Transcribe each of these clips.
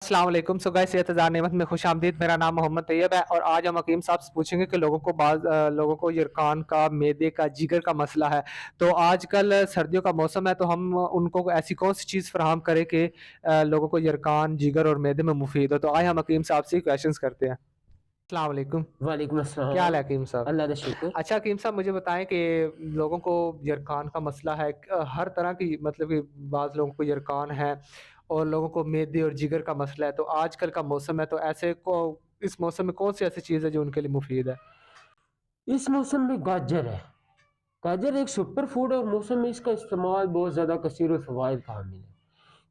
अस्सलाम वालेकुम। So guys, सेहत हज़ार नेमत में खुश आमदीद। मेरा नाम मोहम्मद तैयब है और आज हम हकीम साहब से पूछेंगे कि लोगों को यरकान का, मैदे का, जिगर का मसला है। तो आजकल सर्दियों का मौसम है, तो हम उनको ऐसी कौन सी चीज़ फराहम करें कि लोगों को यरकान, जिगर और मैदे में मुफीद हो। तो आए हम हकीम साहब से क्वेश्चंस करते हैं। अस्सलाम वालेकुम। वालेकुम क्या हाल अस्सलाम। है हकीम साहब? अल्लाह का शुक्र। अच्छा हकीम साहब, मुझे बताएं कि लोगों को यरकान का मसला है, हर तरह की, मतलब कि बाज़ लोगों को यरकान है और लोगों को मैदे और जिगर का मसला है। तो आजकल का मौसम है, तो ऐसे को इस मौसम में कौन सी ऐसी चीज़ है जो उनके लिए मुफीद है? इस मौसम में गाजर है। गाजर एक सुपर फूड है और मौसम में इसका इस्तेमाल बहुत ज़्यादा कसीर और फ़वाइद का हामिल है,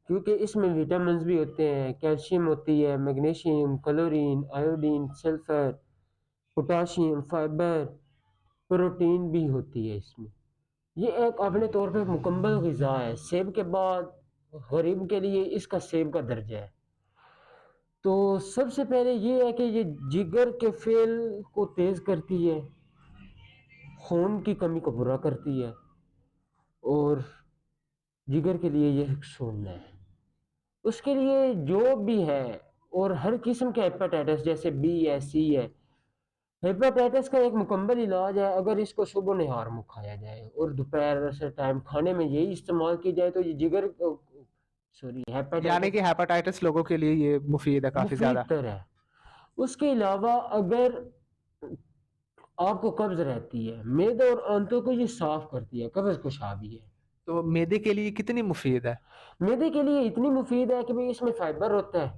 क्योंकि इसमें विटामिन्स भी होते हैं, कैल्शियम होती है, magnesium, chlorine, iodine, sulphur, potassium, fibre, protein भी होती है इसमें। ये एक अपने तौर पे मुकम्मल ग़िज़ा है। सेब के बाद गरीब के लिए इसका सेब का दर्जा है। तो सबसे पहले ये है कि ये जिगर के फेल को तेज़ करती है, खून की कमी को पूरा करती है और जिगर के लिए ये एक सुन्न है। उसके लिए जो भी है, और हर किस्म के हेपेटाइटिस जैसे बी है, सी है, हेपेटाइटिस का एक मुकम्मल इलाज है अगर इसको सुबह निहार में खाया जाए और दोपहर से टाइम खाने में यही इस्तेमाल की जाए तो ये जिगर सॉरी यानी कि हेपेटाइटिस हेपेटाइटिस लोगों के लिए ये मुफीद है काफ़ी मुफीद ज़्यादा। तर है। उसके अलावा अगर आपको कब्ज रहती है, मेदे और आंतों को ये साफ करती है, कब्ज कुशा भी है। तो मैदे के लिए कितनी मुफीद है? मैदे के लिए इतनी मुफीद है कि भाई इसमें फाइबर होता है,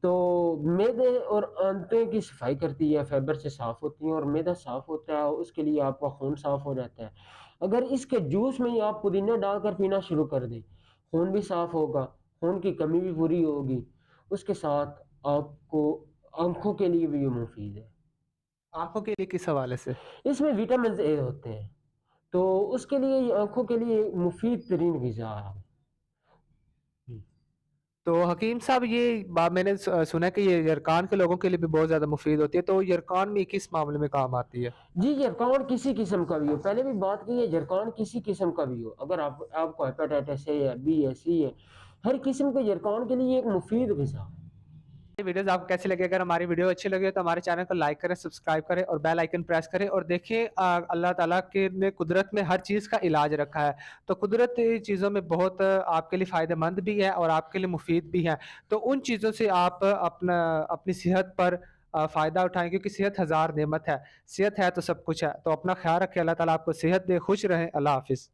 तो मैदे और आंतें की सफाई करती है, फाइबर से साफ होती हैं और मैदा साफ होता है, उसके लिए आपका खून साफ हो जाता है। अगर इसके जूस में ही आप पुदीना डालकर पीना शुरू कर दें, खून भी साफ होगा, खून की कमी भी पूरी होगी। उसके साथ आपको आंखों के लिए भी ये मुफीद है। आंखों के लिए किस हवाले से? इसमें विटामिन ए होते हैं, तो उसके लिए ये आंखों के लिए मुफीद तरीन ग़िज़ा है। तो हकीम साहब, ये बात मैंने सुना है कि ये यरकान के लोगों के लिए भी बहुत ज़्यादा मुफीद होती है। तो यरकान में किस मामले में काम आती है? जी, जरकान किसी किस्म का भी हो, पहले भी बात की है, जरकान किसी किस्म का भी हो, अगर आपको हेपेटाइटिस है या बी है, सी है, हर किस्म के जरकान के लिए एक मुफीद ग़िज़ा है। ये वीडियोस आपको कैसी लगी? अगर हमारी वीडियो अच्छी लगे तो हमारे चैनल को लाइक करें, सब्सक्राइब करें और बेल आइकन प्रेस करें। और देखिए, अल्लाह ताला के ने कुदरत में हर चीज़ का इलाज रखा है। तो कुदरती चीज़ों में बहुत आपके लिए फ़ायदेमंद भी है और आपके लिए मुफीद भी है। तो उन चीज़ों से आप अपनी सेहत पर फ़ायदा उठाएं, क्योंकि सेहत हज़ार नेमत है। सेहत है तो सब कुछ है। तो अपना ख्याल रखें। अल्लाह ताला आपको सेहत दे। खुश रहें। अल्लाह हाफिज़।